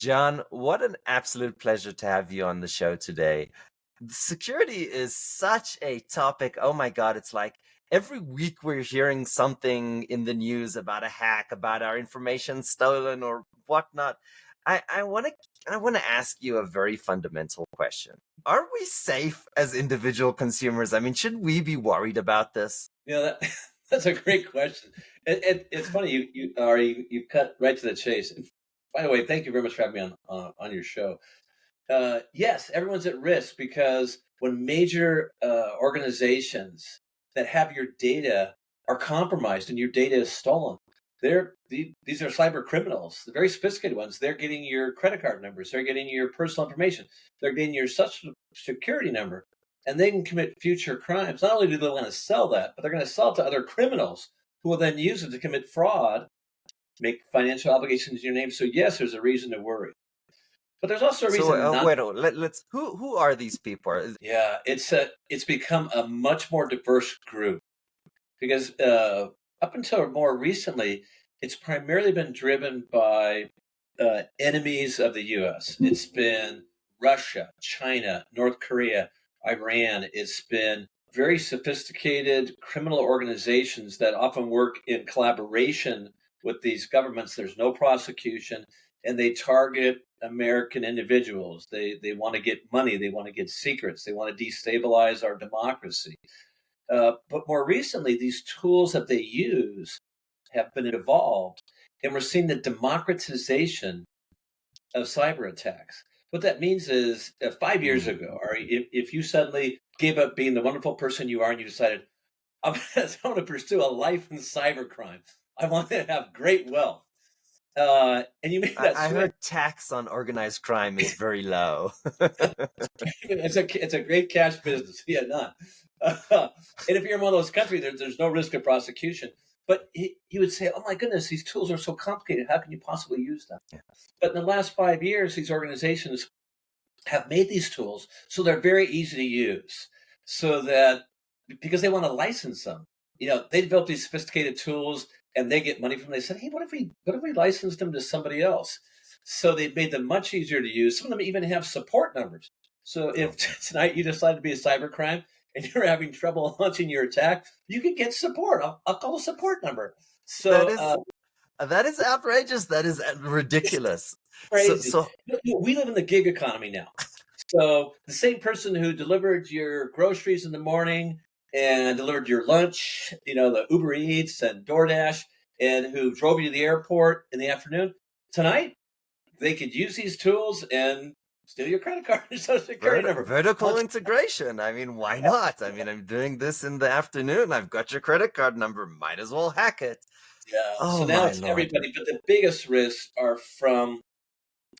John, what an absolute pleasure to have you on the show today. Security is such a topic. Oh my God, it's like every week we're hearing something in the news about a hack, about our information stolen or whatnot. I want to ask you a very fundamental question. Are we safe as individual consumers? I mean, should we be worried about this? That that's a great question. It's funny you cut right to the chase. And by the way, thank you very much for having me on your show. Yes, everyone's at risk because when major organizations that have your data are compromised and your data is stolen, these are cyber criminals, the very sophisticated ones. They're getting your credit card numbers, they're getting your personal information, they're getting your social security number, and they can commit future crimes. Not only do they want to sell that, but they're going to sell it to other criminals who will then use it to commit fraud, make financial obligations in your name. So yes, there's a reason to worry. But there's also a So reason not. wait, let's who are these people? Yeah, it's become a much more diverse group because up until more recently, it's primarily been driven by enemies of the U.S. It's been Russia, China, North Korea, Iran. It's been very sophisticated criminal organizations that often work in collaboration with these governments. There's no prosecution, and they target American individuals. They want to get money. They want to get secrets. They want to destabilize our democracy. But more recently, these tools that they use have been evolved, and we're seeing the democratization of cyber attacks. What that means is 5 years Hmm. ago, or if you suddenly gave up being the wonderful person you are and you decided, I'm going to pursue a life in cybercrime, I want to have great wealth, and you made that I switch. heard tax on organized crime is very low. It's a great cash business. Yeah, not. And if you're in one of those countries, there's no risk of prosecution. But he would say, "Oh my goodness, these tools are so complicated. How can you possibly use them?" But in the last 5 years, these organizations have made these tools so they're very easy to use, so that because they want to license them. They develop these sophisticated tools and they get money from them. They said, "Hey, what if we licensed them to somebody else?" So they made them much easier to use. Some of them even have support numbers. So if Okay. tonight you decide to be a cybercrime and you're having trouble launching your attack, you can get support. I'll call a support number. That So is that is outrageous. That is ridiculous. So crazy. so We live in the gig economy now. So the same person who delivered your groceries in the morning and delivered your lunch, the Uber Eats and DoorDash, and who drove you to the airport in the afternoon, tonight they could use these tools and steal your credit card and social security number. vertical Once, integration. I mean, why not? I mean, I'm doing this in the afternoon. I've got your credit card number. Might as well hack it. yeah. So Oh now my it's lord. everybody, but the biggest risks are from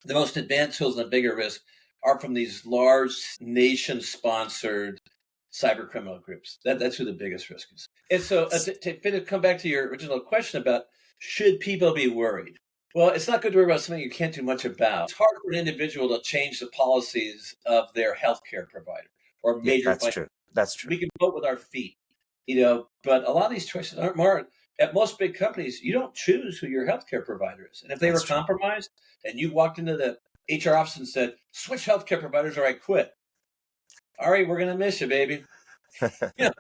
the most advanced tools, and the bigger risk are from these large nation-sponsored cyber criminal groups. That's who the biggest risk is. And so to come back to your original question about should people be worried? Well, it's not good to worry about something you can't do much about. It's hard for an individual to change the policies of their healthcare provider or Yeah, major that's financial. true. That's true. We can vote with our feet, but a lot of these choices aren't more. At most big companies, you don't choose who your healthcare provider is. And if they were That's true. compromised and you walked into the HR office and said, switch healthcare providers or I quit. All right, we're going to miss you, baby. You know,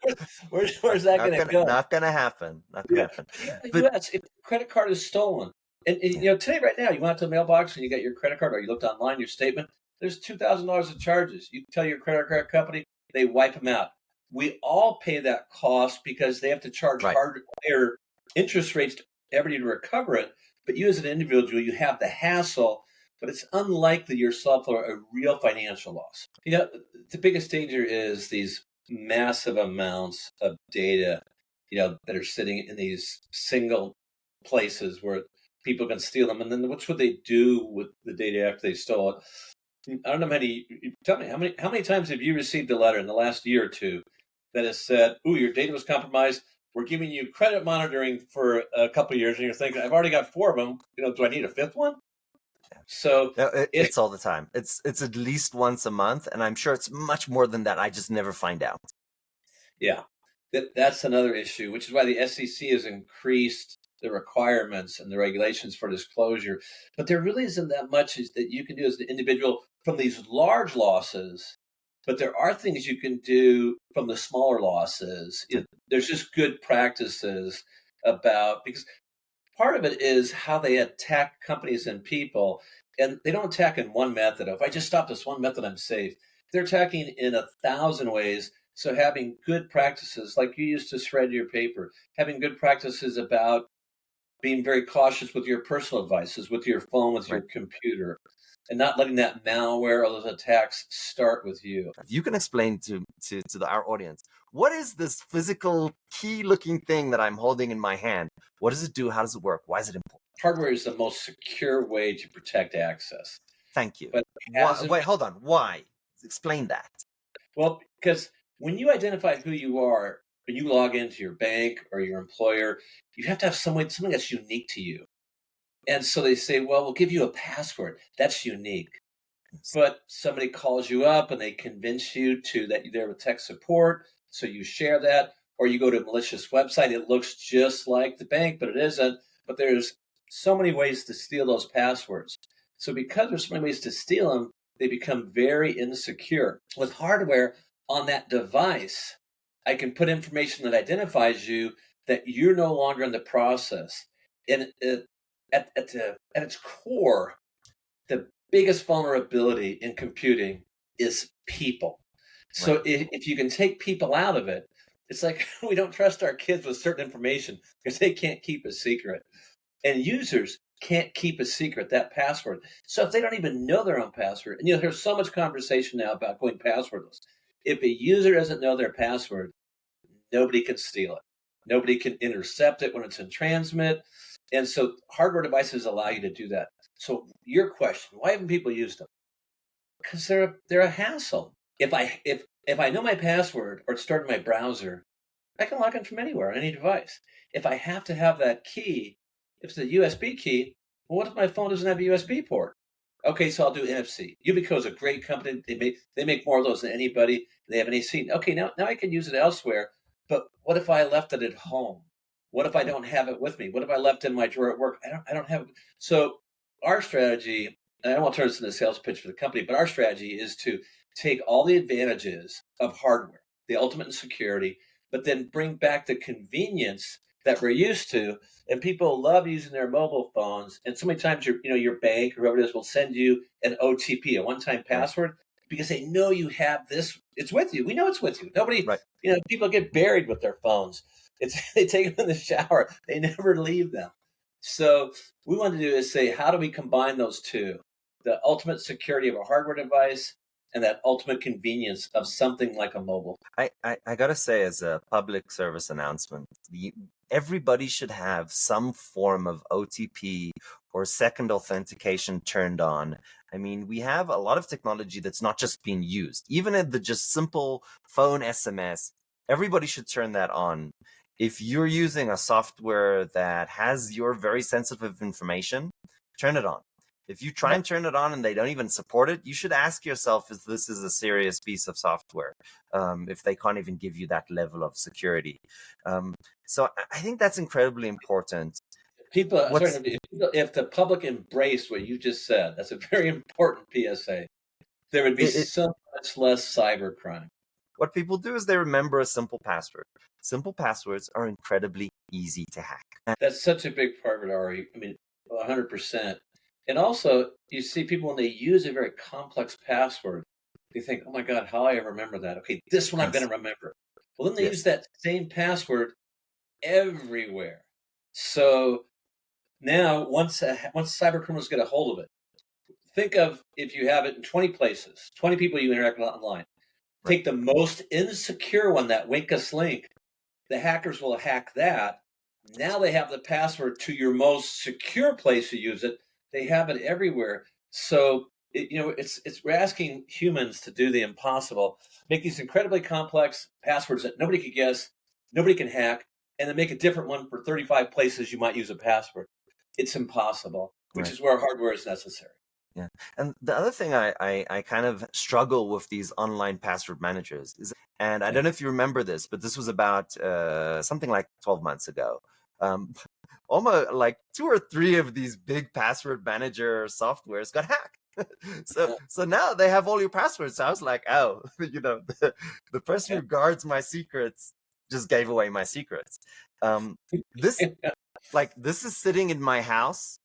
where's that Not going to gonna go? not gonna happen. Not gonna Yeah. happen. But here in the But US, if your credit card is stolen, and yeah, today, right now, you went out to the mailbox and you got your credit card or you looked online, your statement, there's $2,000 of charges. You tell your credit card company, they wipe them out. We all pay that cost because they have to charge right. higher interest rates to everybody to recover it. But you as an individual, you have the hassle, but it's unlikely yourself or a real financial loss. The biggest danger is these massive amounts of data, that are sitting in these single places where people can steal them. And then what's what they do with the data after they stole it? I don't know how many. Tell me how many times have you received a letter in the last year or two that has said, "Ooh, your data was compromised. We're giving you credit monitoring for a couple of years," and you're thinking, "I've already got four of them. Do I need a fifth one?" So No, it, it's all the time. It's at least once a month, and I'm sure it's much more than that. I just never find out. yeah, that's another issue, which is why the SEC has increased the requirements and the regulations for disclosure. But there really isn't that much that you can do as an individual from these large losses. But there are things you can do from the smaller losses. There's just good practices about, because part of it is how they attack companies and people. And they don't attack in one method. If I just stop this one method, I'm safe. They're attacking in 1,000 ways. So having good practices, like you used to shred your paper, having good practices about being very cautious with your personal devices, with your phone, with Right. your computer, and not letting that malware or those attacks start with you. If you can explain our audience, what is this physical key-looking thing that I'm holding in my hand? What does it do? How does it work? Why is it important? Hardware is the most secure way to protect access. Thank you. But Why? hasn't Wait, hold on. Why? Explain that. Well, because when you identify who you are, when you log into your bank or your employer, you have to have something that's unique to you. And so they say, well, we'll give you a password. That's unique. Yes. But somebody calls you up and they convince you to that they're with tech support. So you share that, or you go to a malicious website. It looks just like the bank, but it isn't. But there's so many ways to steal those passwords. So because there's so many ways to steal them, they become very insecure. With hardware on that device, I can put information that identifies you that you're no longer in the process. And at its core, the biggest vulnerability in computing is people. Right. So if you can take people out of it, it's like we don't trust our kids with certain information because they can't keep a secret. And users can't keep a secret, that password. So if they don't even know their own password, and there's so much conversation now about going passwordless. If a user doesn't know their password, nobody can steal it. Nobody can intercept it when it's in transmit. And so hardware devices allow you to do that. So your question, why haven't people used them? Because they're a hassle. If I know my password or it's stored in my browser, I can log in from anywhere on any device. If I have to have that key, if it's a USB key, well, what if my phone doesn't have a USB port? Okay, so I'll do NFC. Yubico is a great company. They make more of those than anybody. They have an AC. Okay, now I can use it elsewhere. But what if I left it at home? What if I don't have it with me? What if I left it in my drawer at work? I don't have it. So our strategy, and I don't want to turn this into a sales pitch for the company, but our strategy is to take all the advantages of hardware, the ultimate in security, but then bring back the convenience that we're used to. And people love using their mobile phones. And so many times your bank or whoever it is will send you an OTP, a one-time Right. password, because they know you have this. It's with you. We know it's with you. Nobody, Right. people get buried with their phones. They take them in the shower. They never leave them. So we want to do is say, how do we combine those two? The ultimate security of a hardware device and that ultimate convenience of something like a mobile. I gotta say, as a public service announcement, everybody should have some form of OTP or second authentication turned on. I mean, we have a lot of technology that's not just being used. Even in the just simple phone SMS, everybody should turn that on. If you're using a software that has your very sensitive information, turn it on. If you try and turn it on and they don't even support it, you should ask yourself if this is a serious piece of software, if they can't even give you that level of security. So I think that's incredibly important. People, sorry, What's if the public embraced what you just said, that's a very important PSA. There would be it, so much less cybercrime. what people do is they remember a simple password. Simple passwords are incredibly easy to hack. That's such a big part of it, Ari. I mean, 100%. And also, you see people when they use a very complex password, they think, "Oh my God, how I remember that? Okay, this one I'm going Yes, to remember." Well, then they use yes, that same password everywhere. So now, once cyber criminals get a hold of it, think of if you have it in 20 places, 20 people you interact with online. right, Take the most insecure one, that Winkus link. The hackers will hack that. Now they have the password to your most secure place to use it. They have it everywhere. So it's we're asking humans to do the impossible, make these incredibly complex passwords that nobody could guess, nobody can hack, and then make a different one for 35 places you might use a password. It's impossible, which right. is where hardware is necessary. Yeah. And the other thing I kind of struggle with these online password managers is, and I Yeah. don't know if you remember this, but this was about something like 12 months ago. Um, almost like 2 or 3 of these big password manager softwares got hacked. So now they have all your passwords. So I was like, oh, the person Yeah. who guards my secrets just gave away my secrets. Um, this this is sitting in my house.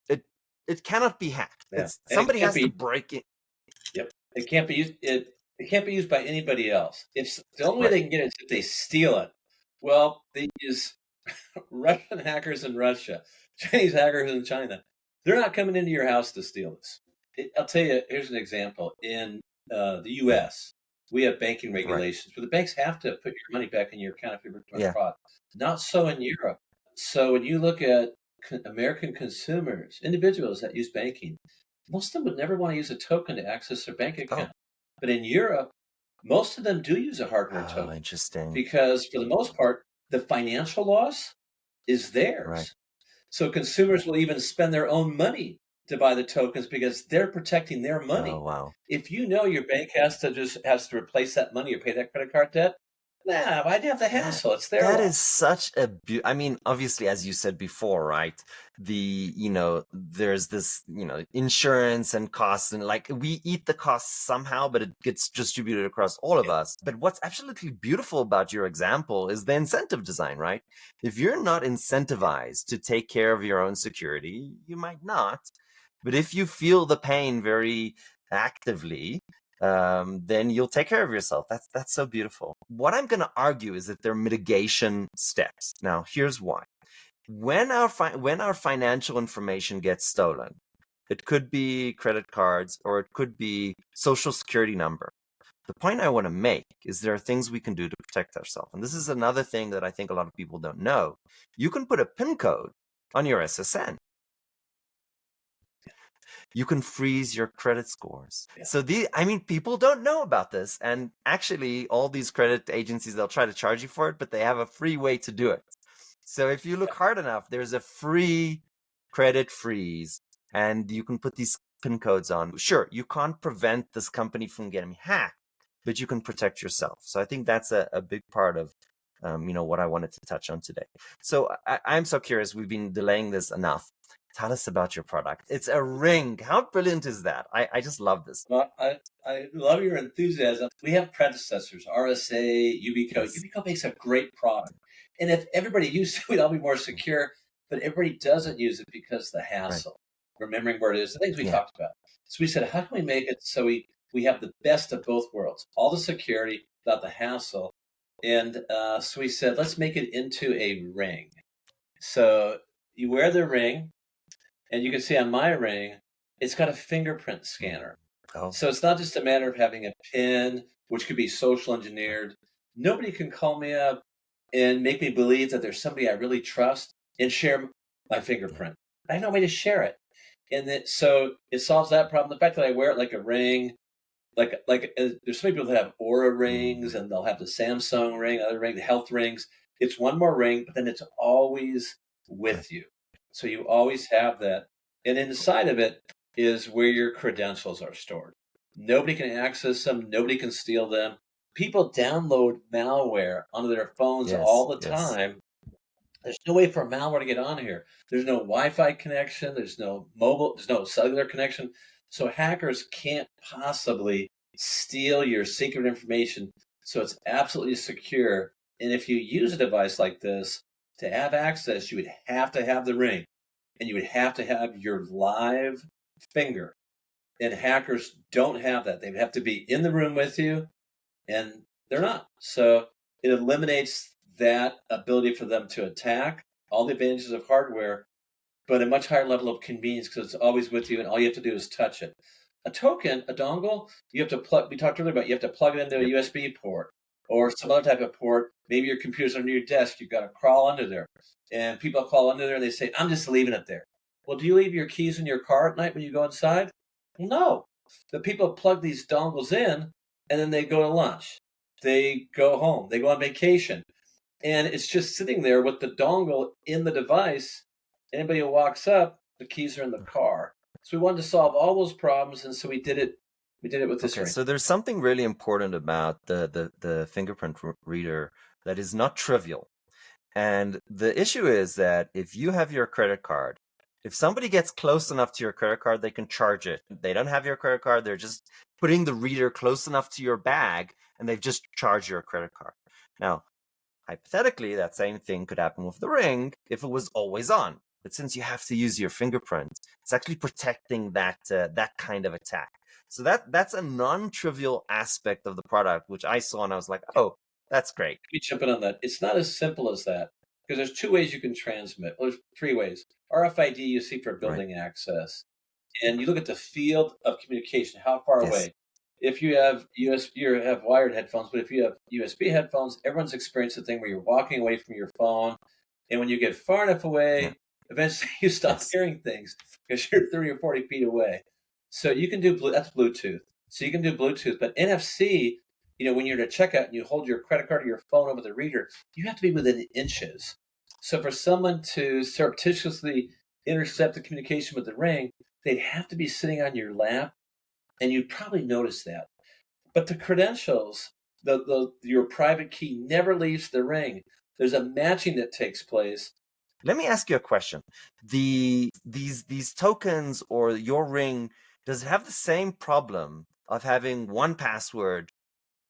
It it cannot be hacked. Yeah. It's And it somebody can't has to be. break it. Yep. It can't be used. It can't be used by anybody else. It's the only way Right. they can get it is if they steal it. Well, they use Russian hackers in Russia, Chinese hackers in China. They're not coming into your house to steal this. I'll tell you. Here's an example. In the U.S., we have banking Right. regulations where the banks have to put your money back in your account if you're doing Yeah. fraud. Not so in Europe. So when you look at American consumers, individuals that use banking, most of them would never want to use a token to access their bank Oh. account. But in Europe, most of them do use a hardware Oh, token interesting. because, for the most part, the financial loss is Right. theirs. So consumers will even spend their own money to buy the tokens because they're protecting their Oh, money. wow. If you know your bank has to replace that money or pay that credit card debt, nah, why'd you have the That hassle? It's their that is loss. such a I mean, obviously, as you said before, right? There's this, insurance and costs, and like we eat the costs somehow, but it gets distributed across all of Yeah, us. But what's absolutely beautiful about your example is the incentive design, right? If you're not incentivized to take care of your own security, you might not. But if you feel the pain very actively, then you'll take care of yourself. That's so beautiful. What I'm going to argue is that there are mitigation steps. Now, here's why. When our financial information gets stolen, it could be credit cards or it could be social security number. The point I want to make is there are things we can do to protect ourselves. And this is another thing that I think a lot of people don't know. You can put a PIN code on your SSN. You can freeze your credit scores. yeah. So I mean, people don't know about this. And actually, all these credit agencies, they'll try to charge you for it, but they have a free way to do it. So if you look hard enough, there's a free credit freeze, and you can put these PIN codes on. Sure, you can't prevent this company from getting hacked, but you can protect yourself. So I think that's a big part of what I wanted to touch on today. So I'm so curious. We've been delaying this enough. Tell us about your product. It's a ring. How brilliant is that? I just love this. Well, I love your enthusiasm. We have predecessors, RSA, Yubico. Yes. Yubico makes a great product. And if everybody used it, we'd all be more secure. But everybody doesn't use it because of the Right. hassle, remembering where it is, the things we Yeah. talked about. So we said, how can we make it so we have the best of both worlds? All the security without the hassle. And so we said, let's make it into a ring. So you wear the ring, and you can see on my ring, it's got a fingerprint scanner. Oh, So it's not just a matter of having a PIN, which could be social engineered. Nobody can call me up and make me believe that there's somebody I really trust and share my yeah. fingerprint. I have no way to share it. And so it solves that problem. The fact that I wear it like a ring, there's so many people that have Aura rings Mm, and they'll have the Samsung ring, other ring, the health rings. It's one more ring, but then it's always right. with you. So you always have that. And inside of it is where your credentials are stored. Nobody can access them, nobody can steal them. People download malware onto their phones all Yes. the Yes. time. There's no way for malware to get on here. There's no Wi-Fi connection. There's no mobile. There's no cellular connection. So hackers can't possibly steal your secret information. So it's absolutely secure. And if you use a device like this to have access, you would have to have the ring, and you would have to have your live finger. And hackers don't have that. They would have to be in the room with you, and they're not. So it eliminates that ability for them to attack, all the advantages of hardware, but a much higher level of convenience because it's always with you and all you have to do is touch it. A token, a dongle, you have to plug, we talked earlier about you have to plug it into a Yep. USB port or some other type of port. Maybe your computer's under your desk, you've got to crawl under there. And people crawl under there and they say, I'm just leaving it there. Well, do you leave your keys in your car at night when you go inside? No. The people plug these dongles in and then they go to lunch. They go home. They go on vacation. And it's just sitting there with the dongle in the device. Anybody who walks up, the keys are in the car. So we wanted to solve all those problems, and so we did it. We did it with this Okay. ring. So there's something really important about the fingerprint reader that is not trivial. And the issue is that if you have your credit card, if somebody gets close enough to your credit card, they can charge it. They don't have your credit card, they're just putting the reader close enough to your bag and they've just charged your credit card. Now, hypothetically, that same thing could happen with the Ring if it was always on. But since you have to use your fingerprint, it's actually protecting that kind of attack. So that's a non-trivial aspect of the product, which I saw and I was like, oh, that's great. Let me jump in on that. It's not as simple as that because there's two ways you can transmit. Well, there's three ways. RFID you see for Right. building access, and you look at the field of communication, how far Yes. away. If you have you have wired headphones, but if you have USB headphones, everyone's experienced the thing where you're walking away from your phone, and when you get far enough Yeah. away, eventually you stop Yes. hearing things because you're 30 or 40 feet away. So you can do that's Bluetooth. So you can do Bluetooth, but NFC, when you're at a checkout and you hold your credit card or your phone over the reader, you have to be within inches. So for someone to surreptitiously intercept the communication with the Ring, they'd have to be sitting on your lap, and you'd probably notice that. But the credentials, your private key never leaves the Ring. There's a matching that takes place. Let me ask you a question. These tokens or your Ring, does it have the same problem of having one password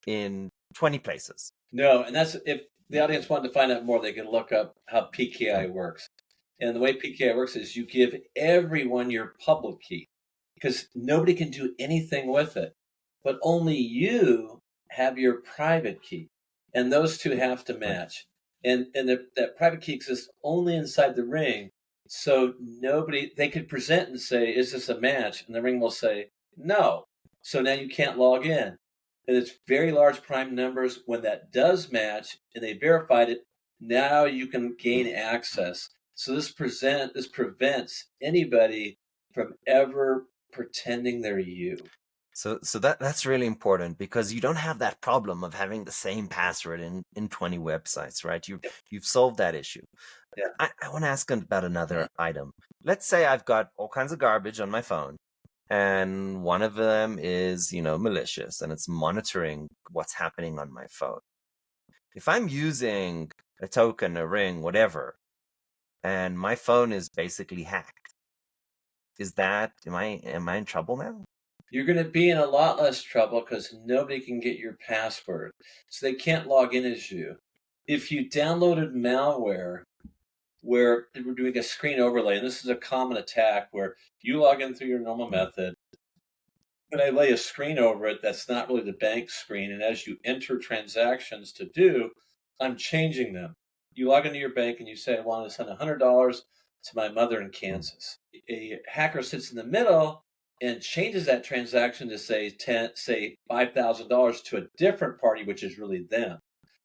in 20 places? No, and that's if the audience wanted to find out more, they can look up how PKI Right. works. And the way PKI works is you give everyone your public key because nobody can do anything with it, but only you have your private key, and those two have to Right. match. And that private key exists only inside the Ring, so nobody they could present and say, "Is this a match?" And the Ring will say, "No." So now you can't log in. And it's very large prime numbers. When that does match and they verified it, now you can gain access. So this prevents anybody from ever pretending they're you. So that's really important because you don't have that problem of having the same password in 20 websites, right? You've solved that issue. Yeah. I want to ask about another item. Let's say I've got all kinds of garbage on my phone, and one of them is, malicious and it's monitoring what's happening on my phone. If I'm using a token, a Ring, whatever, and my phone is basically hacked, am I in trouble now? You're going to be in a lot less trouble because nobody can get your password. So they can't log in as you. If you downloaded malware where we're doing a screen overlay, and this is a common attack where you log in through your normal Mm. method, and I lay a screen over it that's not really the bank screen. And as you enter transactions to do, I'm changing them. You log into your bank and you say, I want to send $100 to my mother in Mm. Kansas. A hacker sits in the middle and changes that transaction to say $5,000 to a different party, which is really them.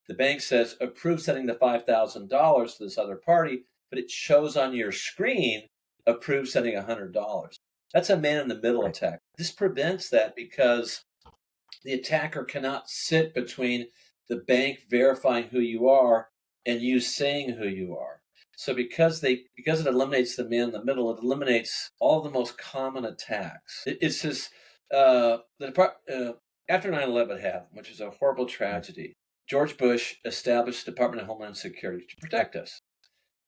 The bank says, approve sending the $5,000 to this other party, but it shows on your screen, approve sending $100. That's a man in the middle Right. attack. This prevents that because the attacker cannot sit between the bank verifying who you are and you saying who you are. So because it eliminates the man in the middle, it eliminates all the most common attacks. It's just after 9/11 happened, which is a horrible Right. tragedy. George Bush established the Department of Homeland Security to protect us.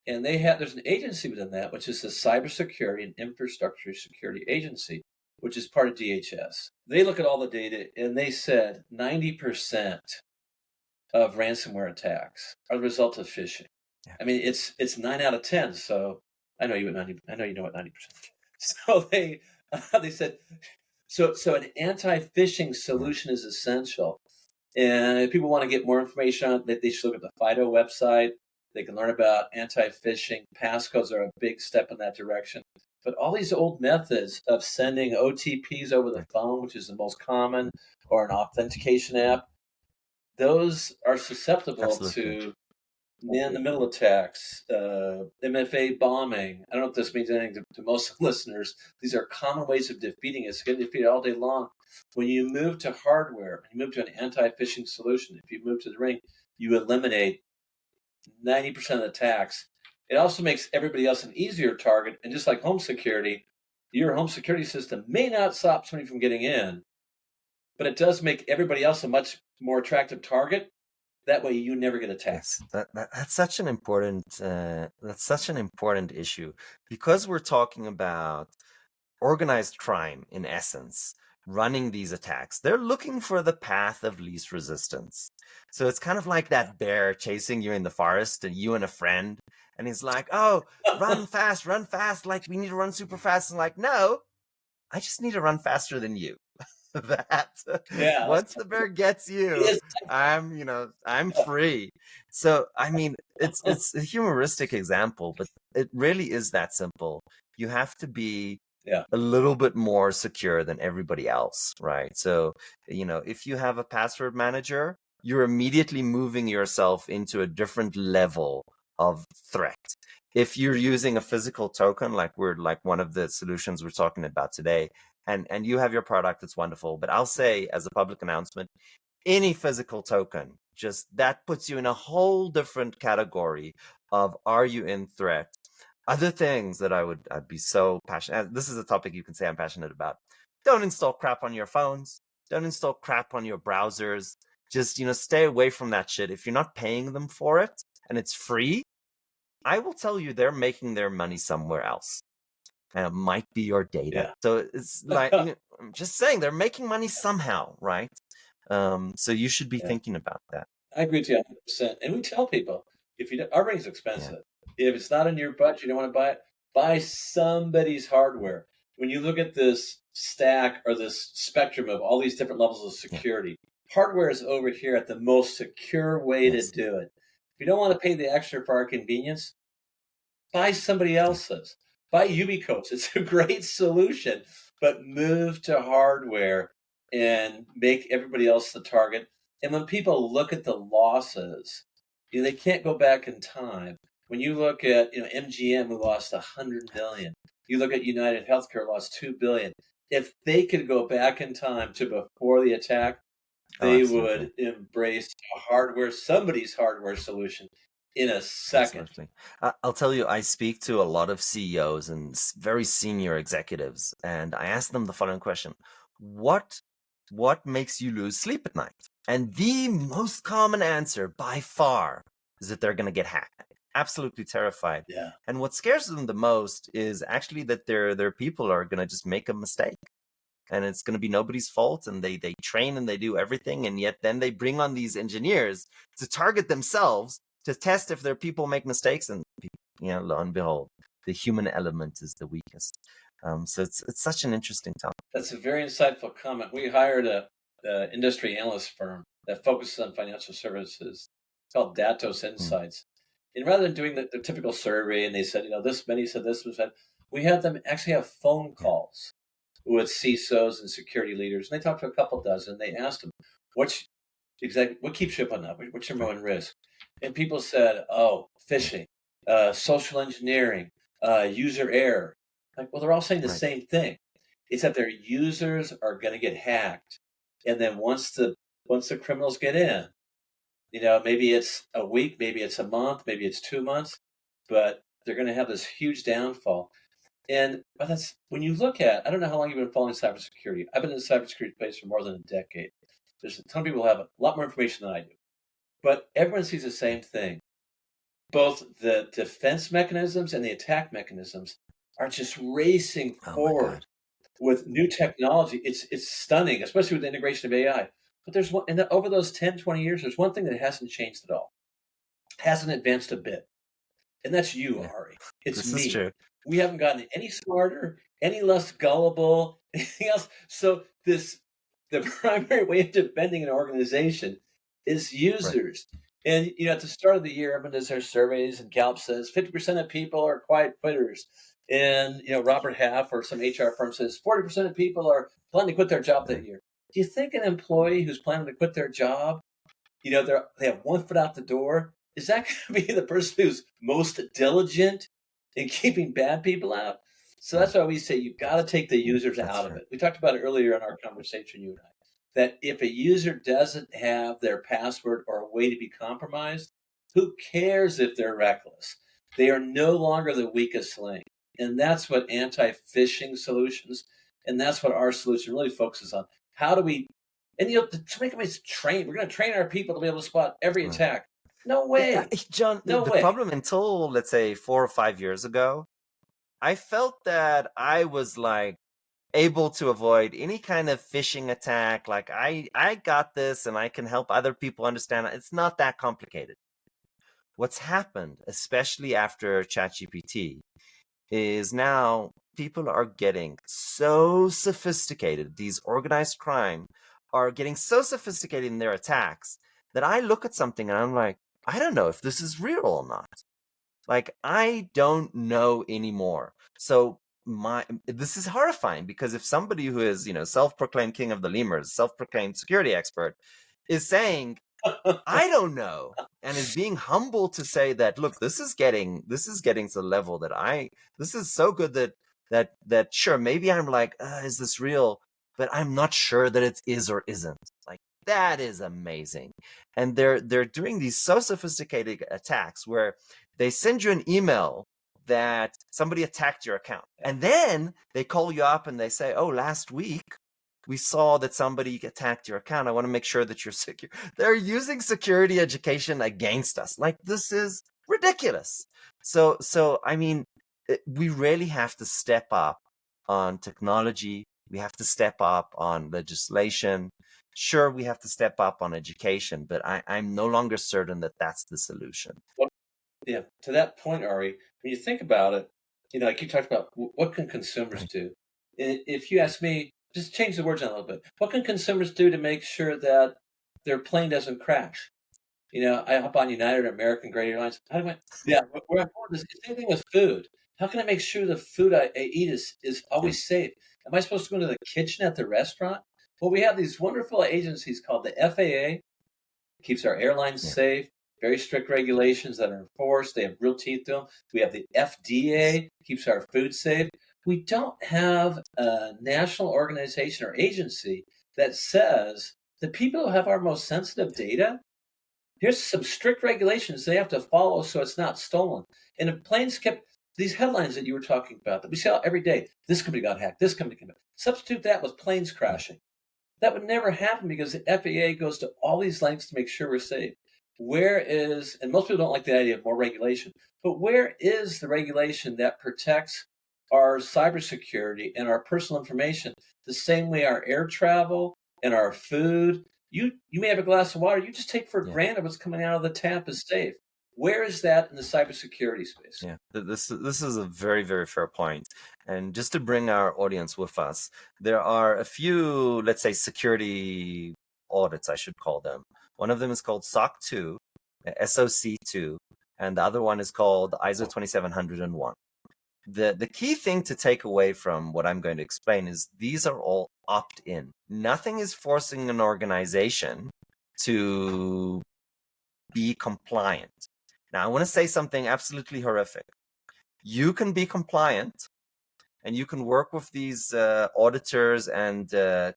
And there's an agency within that, which is the Cybersecurity and Infrastructure Security Agency, which is part of DHS. They look at all the data and they said 90% of ransomware attacks are the result of phishing. Yeah. I mean, it's 9 out of 10. So I know you know what 90%. So they said so an anti-phishing Mm. solution is essential. And if people want to get more information on it, they should look at the FIDO website. They can learn about anti-phishing. Passcodes are a big step in that direction. But all these old methods of sending OTPs over the Right. phone, which is the most common, or an authentication app, those are susceptible Absolutely. to man-in-the-middle attacks, MFA bombing. I don't know if this means anything to most listeners. These are common ways of defeating it. It's getting defeated all day long. When you move to hardware, you move to an anti-phishing solution, if you move to the Ring, you eliminate 90% of the attacks. It also makes everybody else an easier target. And just like home security, your home security system may not stop somebody from getting in, but it does make everybody else a much more attractive target That way you never get attacked. Yes, that's such an important issue because we're talking about organized crime in essence running these attacks. They're looking for the path of least resistance. So it's kind of like Yeah. that bear chasing you in the forest and you and a friend, and he's like, "Oh, run fast, like we need to run super fast." And like, "No, I just need to run faster than you." That Yeah. once the bear gets you, It's, I'm free. So I mean, it's a humoristic example, but it really is that simple. You have to be yeah. a little bit more secure than everybody else, right? So, if you have a password manager, you're immediately moving yourself into a different level of threat. If you're using a physical token, like one of the solutions we're talking about today, and you have your product, it's wonderful. But I'll say, as a public announcement, any physical token, just that puts you in a whole different category of, are you in threat? Other things that I'd be so passionate. This is a topic you can say I'm passionate about. Don't install crap on your phones. Don't install crap on your browsers. Just, stay away from that shit. If you're not paying them for it and it's free, I will tell you they're making their money somewhere else. And it might be your data. Yeah. So it's like, I'm just saying they're making money somehow, right? So you should be Yeah. thinking about that. I agree with you 100%. And we tell people, if you our ring's Yeah. expensive. If it's not in your budget, you don't want to buy it, buy somebody's hardware. When you look at this stack or this spectrum of all these different levels of Yeah. security, hardware is over here at the most secure way to Yes. do it. If you don't want to pay the extra for our convenience, buy somebody Yeah. else's. Buy Ubicoats. It's a great solution, but move to hardware and make everybody else the target. And when people look at the losses, they can't go back in time. When you look at MGM, who lost 100 million, you look at United Healthcare lost 2 billion. If they could go back in time to before the attack, Oh, they absolutely. would embrace somebody's hardware solution in a second. Absolutely. I'll tell you, I speak to a lot of CEOs and very senior executives, and I ask them the following question: What what makes you lose sleep at night? And the most common answer by far is that they're going to get hacked. Absolutely terrified. Yeah. And what scares them the most is actually that their people are going to just make a mistake, and it's going to be nobody's fault, and they train and they do everything, and yet then they bring on these engineers to target themselves to test if their people make mistakes, and lo and behold, the human element is the weakest. So it's such an interesting topic. That's a very insightful comment. We hired a industry analyst firm that focuses on financial services. It's called Datos Hmm. Insights. And rather than doing the typical survey, and they said, this many said this was that, we had them actually have phone Yeah. calls with CISOs and security leaders. And they talked to a couple dozen. They asked them, what keeps you up at night? What's your main risk? And people said, oh, phishing, social engineering, user error. Like, well, they're all saying the Right. same thing. It's that their users are going to get hacked, and then once the criminals get in, maybe it's a week, maybe it's a month, maybe it's 2 months, but they're going to have this huge downfall. And but that's when you look at. I don't know how long you've been following cybersecurity. I've been in the cybersecurity space for more than a decade. There's a ton of people who have a lot more information than I do, but everyone sees the Yeah. same thing. Both the defense mechanisms and the attack mechanisms are just racing Oh my forward God. with new technology. It's stunning, especially with the integration of AI. But there's one, and over those 10, 20 years, there's one thing that hasn't changed at all, hasn't advanced a bit, and that's you, Yeah. Ari. It's This is me. true. We haven't gotten any smarter, any less gullible, anything else. So the primary way of defending an organization is Right. users. And at the start of the year, everyone does their surveys, and Gallup says 50% of people are quiet quitters. And Robert Half or some HR firm says 40% of people are planning to quit their job that Right. year. Do you think an employee who's planning to quit their job, they have one foot out the door, is that going to be the person who's most diligent in keeping bad people out? So Right. that's why we say you've got to take the users That's out of true. it. We talked about it earlier in our conversation, you and I, that if a user doesn't have their password or a way to be compromised, who cares if they're reckless? They are no longer the weakest link. And that's what anti phishing solutions, and that's what our solution really focuses on. How do we And somebody comes train. We're going to train our people to be able to spot every Right. attack. No Yeah, way. John, No the way. problem until, let's say, 4 or 5 years ago, I felt that I was like able to avoid any kind of phishing attack. Like I got this and I can help other people understand. It's not that complicated. What's happened, especially after ChatGPT, is now people are getting so sophisticated. These organized crime are getting so sophisticated in their attacks that I look at something and I'm like, I don't know if this is real or not. Like I don't know anymore. So my this is horrifying because if somebody who is, self-proclaimed king of the lemurs, self-proclaimed security expert is saying I don't know, and is being humble to say that, look, this is getting to the level that this is so good that sure, maybe I'm like, is this real? But I'm not sure that it is or isn't. Like that is amazing. And they're doing these so sophisticated attacks where they send you an email that somebody attacked your account. Yeah. And then they call you up and they say, oh, last week we saw that somebody attacked your account. I want to make sure that you're secure. They're using security education against us. Like this is ridiculous. So I mean, we really have to step up on technology. We have to step up on legislation. Sure, we have to step up on education, but I'm no longer certain that that's the solution. Well, yeah. To that point, Ari, when you think about it, like you talked about, what can consumers Right. do? If you ask me, just change the words on a little bit. What can consumers do to make sure that their plane doesn't crash? I hop on United or American Great Airlines. How do I? Yeah, where I'm going is the same thing with food. How can I make sure the food I eat is Yeah. always safe? Am I supposed to go into the kitchen at the restaurant? Well, we have these wonderful agencies called the FAA, keeps our airlines Yeah. safe, very strict regulations that are enforced. They have real teeth to them. We have the Yes. FDA, keeps our food safe. We don't have a national organization or agency that says the people who have our most sensitive data, here's some strict regulations they have to follow so it's not stolen. And if planes kept these headlines that you were talking about that we see every day, this company got hacked, this company got hacked. Substitute that with planes Yeah. crashing. That would never happen because the FAA goes to all these lengths to make sure we're safe. Where is, and most people don't like the idea of more regulation, but where is the regulation that protects our cybersecurity and our personal information the same way our air travel and our food? You may have a glass of water, you just take for Yeah. granted what's coming out of the tap is safe. Where is that in the cybersecurity space? Yeah, this is a very, very fair point. And just to bring our audience with us, there are a few, let's say, security audits, I should call them. One of them is called SOC 2, SOC 2, and the other one is called ISO 2701. The key thing to take away from what I'm going to explain is these are all opt-in. Nothing is forcing an organization to be compliant. Now, I want to say something absolutely horrific. You can be compliant and you can work with these auditors and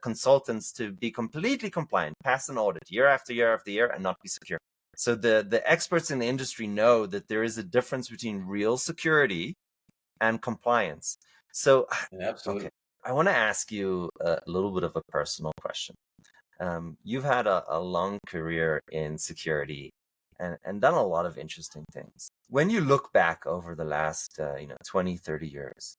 consultants to be completely compliant, pass an audit year after year after year, and not be secure. So the experts in the industry know that there is a difference between real security and compliance. So, okay, Absolutely. I want to ask you a little bit of a personal question. You've had a long career in security and done a lot of interesting things. When you look back over the last 20, 30 years,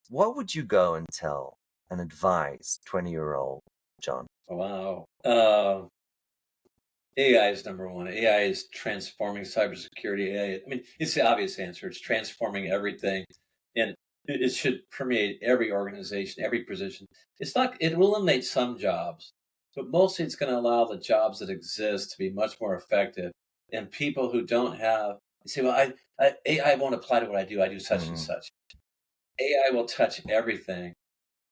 what would you go and tell and advise 20-year-old John? Wow. AI is number one. AI is transforming cybersecurity. I mean, it's the obvious answer. It's transforming everything, and it should permeate every organization, every position. It's not. It will eliminate some jobs, but mostly it's going to allow the jobs that exist to be much more effective. And people who don't have, you say, well, AI won't apply to what I do. I do such and Mm-hmm. such. AI will touch everything.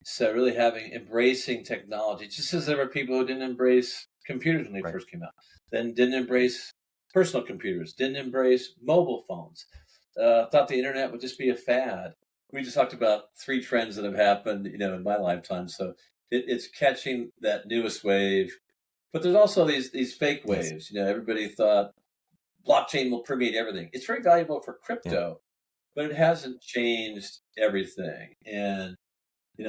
So really embracing technology, just as there were people who didn't embrace computers when they Right. first came out, then didn't embrace personal computers, didn't embrace mobile phones, thought the internet would just be a fad. We just talked about three trends that have happened, in my lifetime. So it's catching that newest wave, but there's also these fake Yes. waves. Everybody thought blockchain will permeate everything. It's very valuable for Yeah. crypto, but it hasn't changed everything. And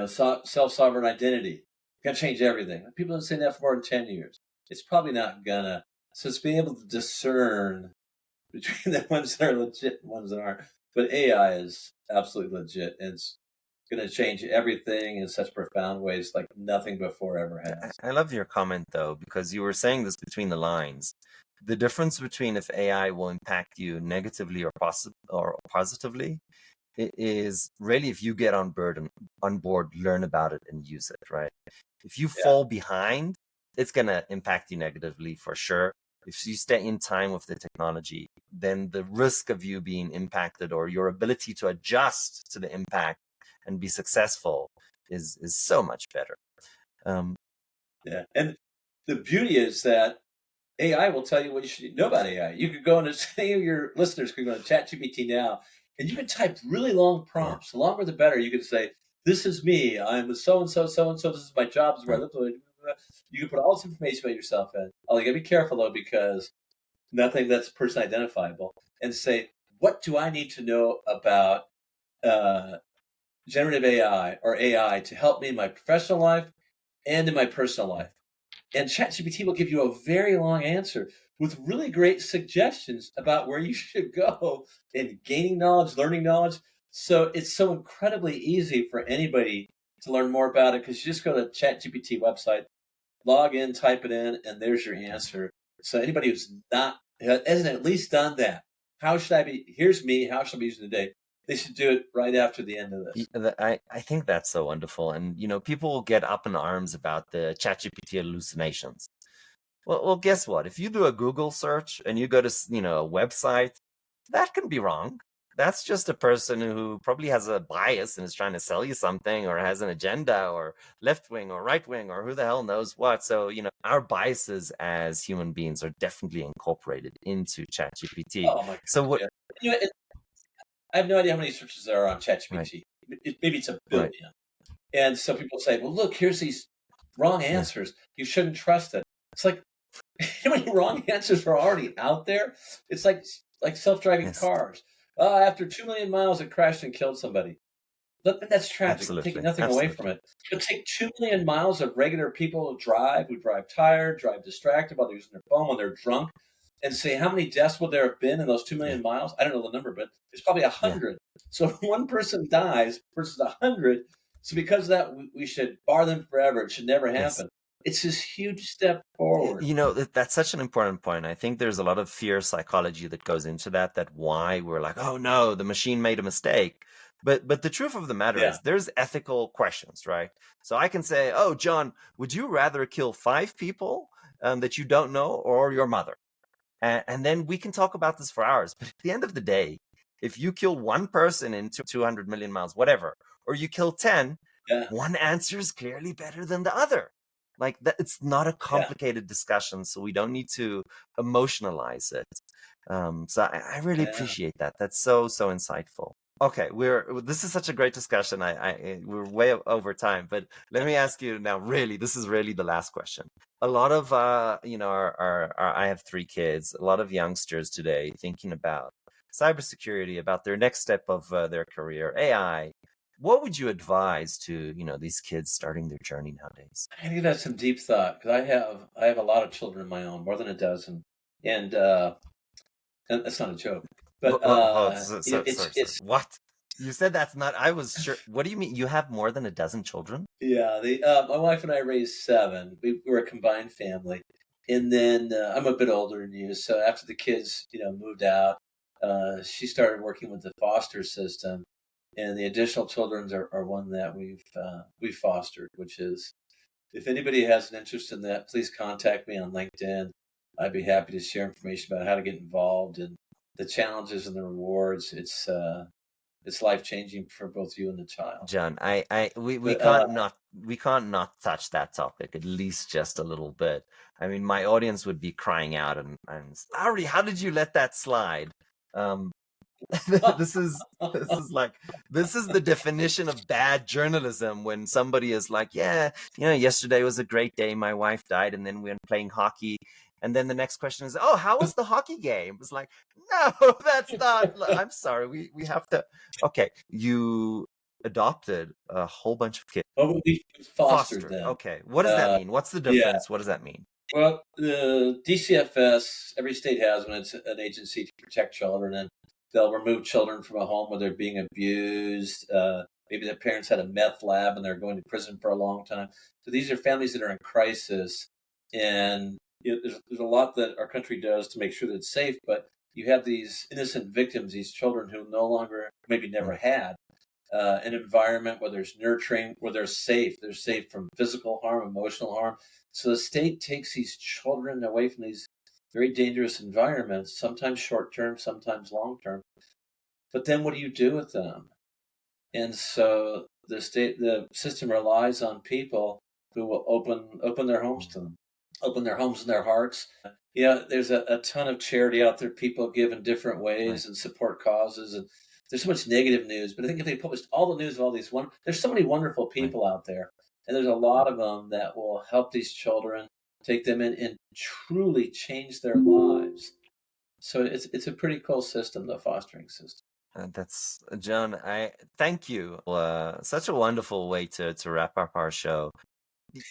self-sovereign identity. Gonna change everything. People have been saying that for more than 10 years. It's probably not gonna. So it's being able to discern between the ones that are legit and ones that aren't. But AI is absolutely legit, and it's gonna change everything in such profound ways like nothing before ever I has. I love your comment though, because you were saying this between the lines. The difference between if AI will impact you negatively or positively is really if you get on board, learn about it and use it, right? If you Yeah. fall behind, it's gonna impact you negatively for sure. If you stay in time with the technology, then the risk of you being impacted or your ability to adjust to the impact and be successful is so much better. Um, Yeah. And the beauty is that AI will tell you what you should know about AI. You could go into any of your listeners could go to ChatGPT now, and you can type really long yeah, prompts. The longer the better. You could say, "This is me. I'm a so and so, so and so. This is my job. This is where I right. live." You can put all this information about yourself in. Oh, you gotta be careful though, because nothing that's person identifiable. And say, "What do I need to know about uh, generative AI or AI to help me in my professional life and in my personal life?" And ChatGPT will give you a very long answer with really great suggestions about where you should go in gaining knowledge, learning knowledge. So it's so incredibly easy for anybody to learn more about it because you just go to ChatGPT website, log in, type it in, and there's your answer. So anybody who's not hasn't at least done that, how should I be? Here's me. How should I be using today? They should do it right after the end of this. I think that's so wonderful. And, people will get up in arms about the ChatGPT hallucinations. Well, guess what? If you do a Google search and you go to, a website, that can be wrong. That's just a person who probably has a bias and is trying to sell you something or has an agenda or left wing or right wing or who the hell knows what. So, our biases as human beings are definitely incorporated into ChatGPT. Oh my gosh, So what, yeah. You know, I have no idea how many searches there are on right, ChatGPT. Maybe it's a right. billion. And so people say, well, look, here's these wrong Yeah, answers. You shouldn't trust it. It's like, how many wrong answers are already out there? It's like self-driving yes, cars. After 2 million miles, it crashed and killed somebody. Look, that's tragic. Taking absolutely. nothing away from Absolutely. it. But take 2 million miles of regular people who drive tired, drive distracted while they're using their phone, when they're drunk, and say how many deaths would there have been in those 2 Yeah, million miles? I don't know the number, but it's probably yeah, 100. So if one person dies versus 100, so because of that, we should bar them forever. It should never yes. happen. It's this huge step forward. That's such an important point. I think there's a lot of fear psychology that goes into that why we're like, oh no, the machine made a mistake. But the truth of the matter Yeah, is there's ethical questions, right? So I can say, oh, John, would you rather kill 5 people that you don't know or your mother? And then we can talk about this for hours. But at the end of the day, if you kill one person in 200 million miles, whatever, or you kill 10, yeah, one answer is clearly better than the other. Like that, it's not a yeah, complicated discussion, so we don't need to emotionalize it. So I really yeah. appreciate that. That's so insightful. Okay, this is such a great discussion. We're way over time, but let me ask you now. Really, this is really the last question. A lot of I have 3 kids. A lot of youngsters today thinking about cybersecurity, about their next step of their career, AI. What would you advise to these kids starting their journey nowadays? I think that's some deep thought because I have a lot of children of my own, more than a dozen, and that's not a joke. But So, what? You said that's not. I was sure. What do you mean? You have more than a dozen children? yeah, my wife and I raised seven. We were a combined family, and then I'm a bit older than you. So after the kids, moved out, she started working with the foster system, and the additional children are one that we've fostered. Which is, if anybody has an interest in that, please contact me on LinkedIn. I'd be happy to share information about how to get involved and the challenges and the rewards. It's life changing for both you and the child. John, we But can't not touch that topic, at least just a little bit. I mean, my audience would be crying out and Ari, how did you let that slide? Um, this is like this is the definition of bad journalism when somebody is like, yeah, yesterday was a great day. My wife died, and then we went playing hockey. And then the next question is, oh, how was the hockey game? It's like, no, that's not. I'm sorry. We have to. Okay, you. adopted a whole bunch of kids. Well, we fostered Fostered. them. Okay. What does that Uh, mean? What's the yeah. difference? What does that mean? Well, the DCFS, every state has one. It's an agency to protect children, and they'll remove children from a home where they're being abused. Maybe their parents had a meth lab and they're going to prison for a long time. So these are families that are in crisis, and there's a lot that our country does to make sure that it's safe. But you have these innocent victims, these children who no longer, maybe never Mm, had an environment where there's nurturing, where they're safe. They're safe from physical harm, emotional harm. So the state takes these children away from these very dangerous environments, sometimes short term, sometimes long term. But then what do you do with them? And so the system relies on people who will open their homes mm, to them, open their homes and their hearts. Yeah, there's a ton of charity out there. People give in different right. ways and support causes. And there's so much negative news. But I think if they published all the news of all these there's so many wonderful Right. people out there, and there's a lot of them that will help these children, take them in, and truly change their lives. So it's a pretty cool system, the fostering system. That's John. I thank you. Such a wonderful way to wrap up our show.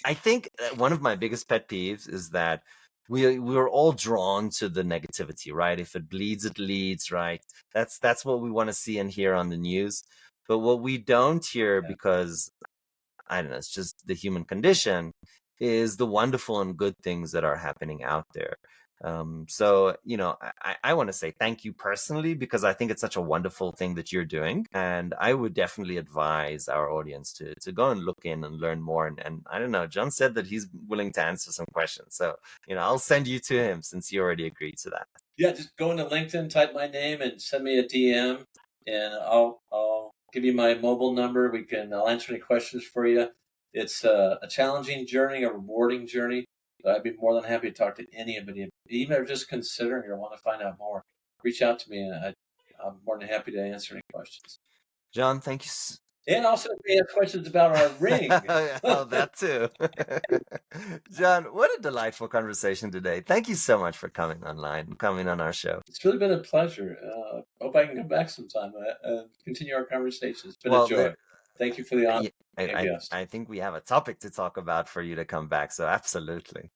I think one of my biggest pet peeves is that we're all drawn to the negativity, right? If it bleeds, it leads, right? That's what we want to see and hear on the news. But what we don't hear, Yeah. because I don't know, it's just the human condition, is the wonderful and good things that are happening out there. So, I want to say thank you personally because I think it's such a wonderful thing that you're doing. And I would definitely advise our audience to go and look in and learn more. And I don't know, John said that he's willing to answer some questions. So, I'll send you to him since you already agreed to that. Yeah, just go into LinkedIn, type my name, and send me a DM, and I'll give you my mobile number. I'll answer any questions for you. It's a challenging journey, a rewarding journey, but I'd be more than happy to talk to anybody, even if they're just considering or want to find out more. Reach out to me, and I'm more than happy to answer any questions. John, thank you. And also, if you have questions about our ring, Oh, that too. John, what a delightful conversation today. Thank you so much for coming online, coming on our show. it's really been a pleasure. Hope I can come back sometime and continue our conversation. It's been a Well, joy. Thank you for the honor yeah, of being a guest. I think we have a topic to talk about for you to come back. So absolutely.